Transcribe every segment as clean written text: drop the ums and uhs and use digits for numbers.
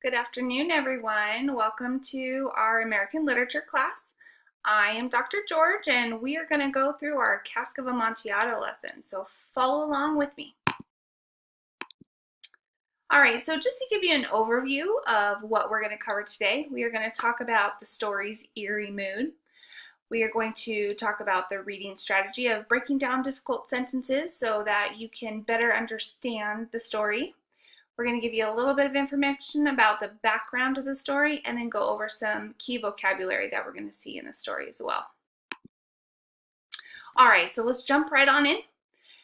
Good afternoon, everyone. Welcome to our American Literature class. I am Dr. George, and we are going to go through our Cask of Amontillado lesson, so follow along with me. All right, so just to give you an overview of what we're going to cover today, we are going to talk about the story's eerie mood. We are going to talk about the reading strategy of breaking down difficult sentences so that you can better understand the story. We're going to give you a little bit of information about the background of the story and then go over some key vocabulary that we're going to see in the story as well. All right, so let's jump right on in.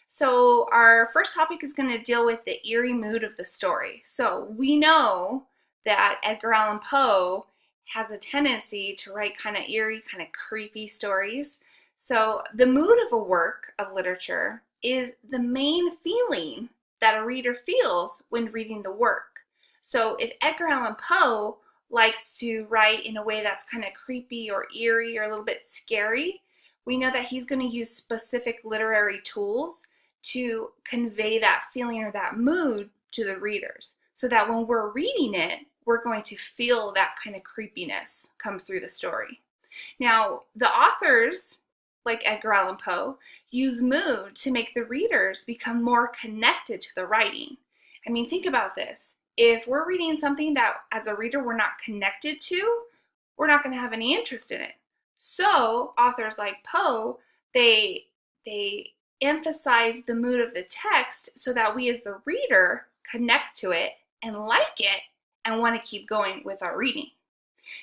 So our first topic is going to deal with the eerie mood of the story. So we know that Edgar Allan Poe has a tendency to write kind of eerie, kind of creepy stories. So the mood of a work of literature is the main feeling that a reader feels when reading the work. So if Edgar Allan Poe likes to write in a way that's kind of creepy or eerie or a little bit scary, we know that he's going to use specific literary tools to convey that feeling or that mood to the readers, so that when we're reading it, we're going to feel that kind of creepiness come through the story. Now, the authors, like Edgar Allan Poe, use mood to make the readers become more connected to the writing. I mean, think about this. If we're reading something that as a reader we're not connected to, we're not going to have any interest in it. So authors like Poe, they emphasize the mood of the text so that we as the reader connect to it and like it and want to keep going with our reading.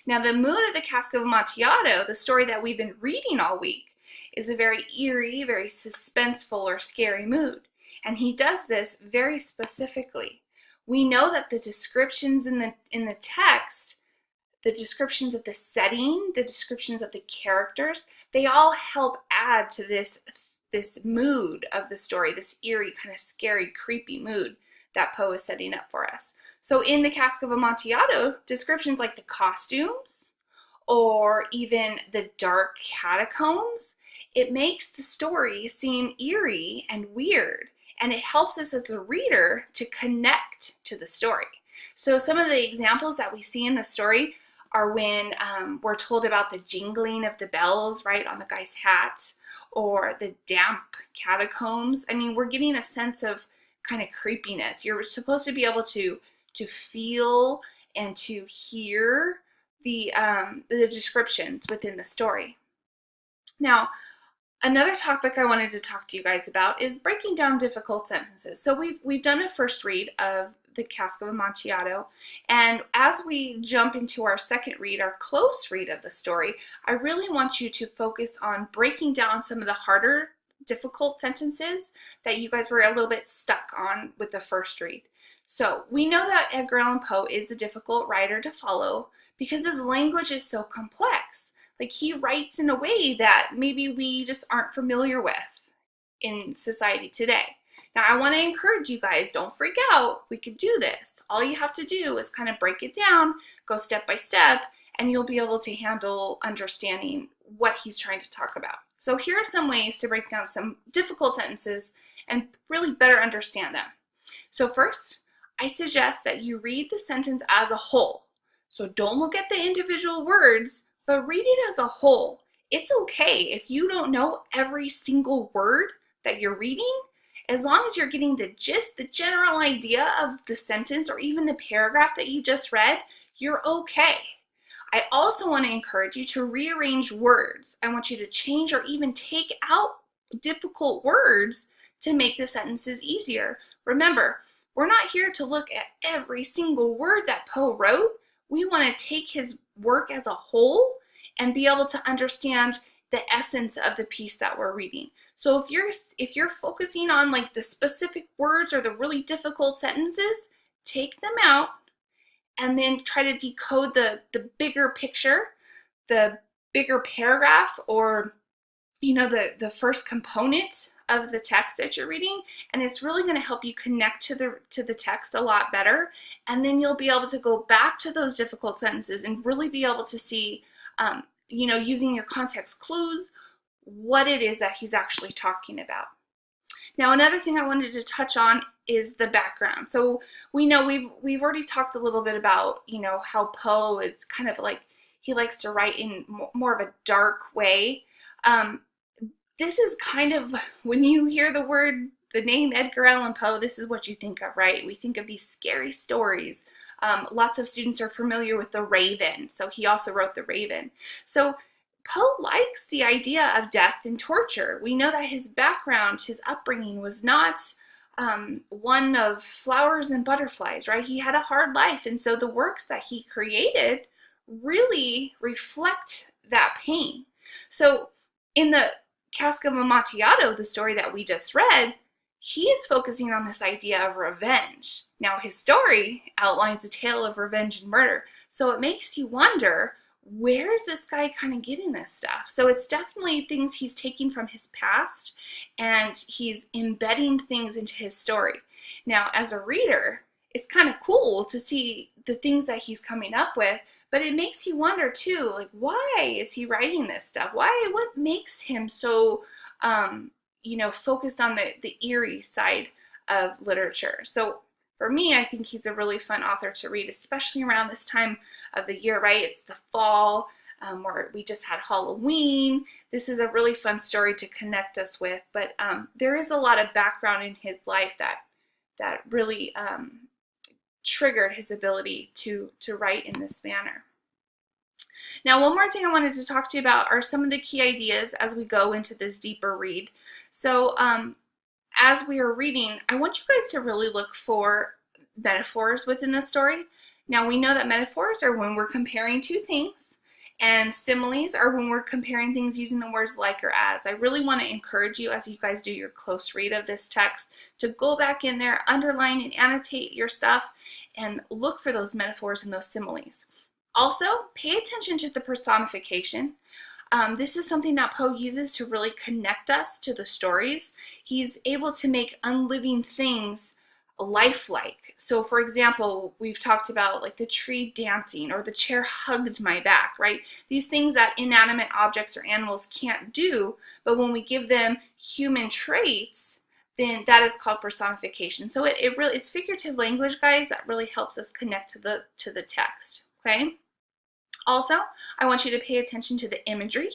Now, the mood of the Cask of Amontillado, the story that we've been reading all week, is a very eerie, very suspenseful or scary mood. And he does this very specifically. We know that the descriptions in the text, the descriptions of the setting, the descriptions of the characters, they all help add to this mood of the story, this eerie, kind of scary, creepy mood that Poe is setting up for us. So in the Cask of Amontillado, descriptions like the costumes or even the dark catacombs, it makes the story seem eerie and weird, and it helps us as a reader to connect to the story. So some of the examples that we see in the story are when we're told about the jingling of the bells, right, on the guy's hat, or the damp catacombs. I mean, we're getting a sense of kind of creepiness. You're supposed to be able to feel and to hear the descriptions within the story. Now, another topic I wanted to talk to you guys about is breaking down difficult sentences. So we've done a first read of the Cask of Amontillado, and as we jump into our second read, our close read of the story, I really want you to focus on breaking down some of the harder, difficult sentences that you guys were a little bit stuck on with the first read. So we know that Edgar Allan Poe is a difficult writer to follow because his language is so complex. Like, he writes in a way that maybe we just aren't familiar with in society today. Now, I want to encourage you guys, don't freak out. We could do this. All you have to do is kind of break it down, go step by step, and you'll be able to handle understanding what he's trying to talk about. So here are some ways to break down some difficult sentences and really better understand them. So first, I suggest that you read the sentence as a whole. So don't look at the individual words, but read it as a whole. It's okay if you don't know every single word that you're reading. As long as you're getting the gist, the general idea of the sentence or even the paragraph that you just read, you're okay. I also want to encourage you to rearrange words. I want you to change or even take out difficult words to make the sentences easier. Remember, we're not here to look at every single word that Poe wrote. We want to take his work as a whole and be able to understand the essence of the piece that we're reading. So if you're focusing on like the specific words or the really difficult sentences, take them out and then try to decode the bigger picture, the bigger paragraph, or the first component of the text that you're reading, and it's really going to help you connect to the text a lot better. And then you'll be able to go back to those difficult sentences and really be able to see using your context clues, what it is that he's actually talking about. Now, another thing I wanted to touch on is the background. So we know we've already talked a little bit about, how Poe is kind of like, he likes to write in more of a dark way. This is kind of, when you hear the name Edgar Allan Poe, this is what you think of, right? We think of these scary stories. Lots of students are familiar with The Raven, so he also wrote The Raven. So Poe likes the idea of death and torture. We know that his background, his upbringing was not one of flowers and butterflies, right? He had a hard life, and so the works that he created really reflect that pain. So in the Cask of Amontillado, the story that we just read, he is focusing on this idea of revenge. Now, his story outlines a tale of revenge and murder, so it makes you wonder, where is this guy kind of getting this stuff? So it's definitely things he's taking from his past, and he's embedding things into his story. Now, as a reader, it's kind of cool to see the things that he's coming up with, but it makes you wonder too, like, why is he writing this stuff? What makes him so, focused on the eerie side of literature? So for me, I think he's a really fun author to read, especially around this time of the year, right? It's the fall, where we just had Halloween. This is a really fun story to connect us with, but there is a lot of background in his life that really triggered his ability to write in this manner. Now, one more thing I wanted to talk to you about are some of the key ideas as we go into this deeper read. So as we are reading, I want you guys to really look for metaphors within the story. Now, we know that metaphors are when we're comparing two things, and similes are when we're comparing things using the words like or as. I really want to encourage you, as you guys do your close read of this text, to go back in there, underline and annotate your stuff, and look for those metaphors and those similes. Also, pay attention to the personification. This is something that Poe uses to really connect us to the stories. He's able to make unliving things lifelike. So for example, we've talked about like the tree dancing or the chair hugged my back, right? These things that inanimate objects or animals can't do, but when we give them human traits, then that is called personification. So it's figurative language, guys, that really helps us connect to the text, okay? Also, I want you to pay attention to the imagery.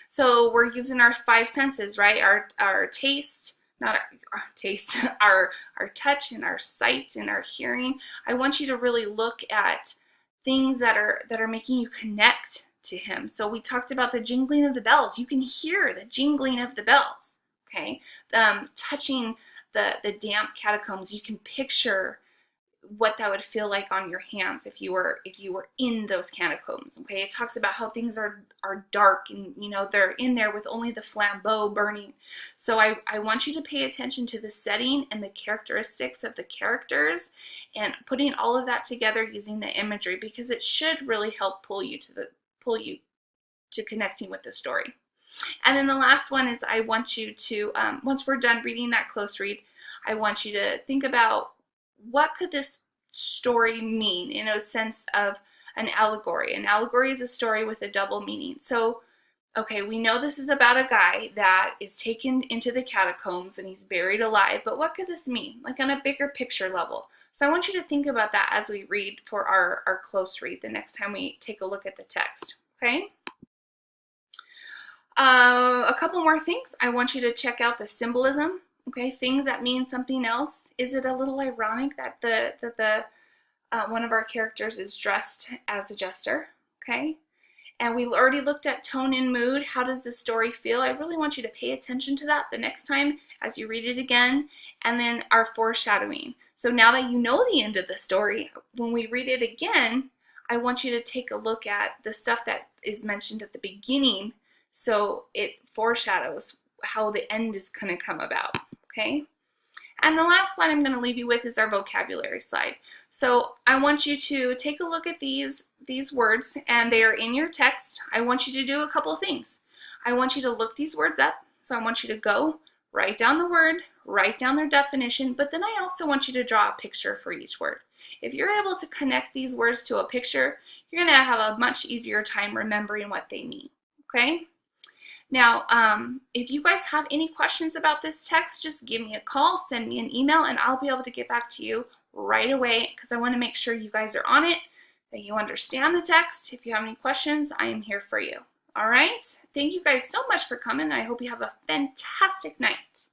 So we're using our five senses, right? Our taste, not our taste, our touch and our sight and our hearing. I want you to really look at things that are making you connect to him. So we talked about the jingling of the bells. You can hear the jingling of the bells, okay? Touching the damp catacombs, you can picture what that would feel like on your hands if you were in those catacombs. Okay, it talks about how things are dark and they're in there with only the flambeau burning. So I want you to pay attention to the setting and the characteristics of the characters and putting all of that together using the imagery, because it should really help pull you to connecting with the story. And then the last one is, I want you to once we're done reading that close read, I want you to think about, what could this story mean in a sense of an allegory? An allegory is a story with a double meaning. So, okay, we know this is about a guy that is taken into the catacombs and he's buried alive, but what could this mean, like on a bigger picture level? So I want you to think about that as we read for our close read the next time we take a look at the text, okay? A couple more things. I want you to check out the symbolism. Okay, things that mean something else. Is it a little ironic that one of our characters is dressed as a jester? Okay, and we already looked at tone and mood. How does the story feel? I really want you to pay attention to that the next time as you read it again. And then our foreshadowing. So now that you know the end of the story, when we read it again, I want you to take a look at the stuff that is mentioned at the beginning, so it foreshadows how the end is going to come about. Okay, and the last slide I'm going to leave you with is our vocabulary slide. So I want you to take a look at these words, and they are in your text. I want you to do a couple of things. I want you to look these words up. So I want you to go write down the word, write down their definition, but then I also want you to draw a picture for each word. If you're able to connect these words to a picture, you're going to have a much easier time remembering what they mean. Okay? Now, if you guys have any questions about this text, just give me a call, send me an email, and I'll be able to get back to you right away because I want to make sure you guys are on it, that you understand the text. If you have any questions, I am here for you. All right? Thank you guys so much for coming. I hope you have a fantastic night.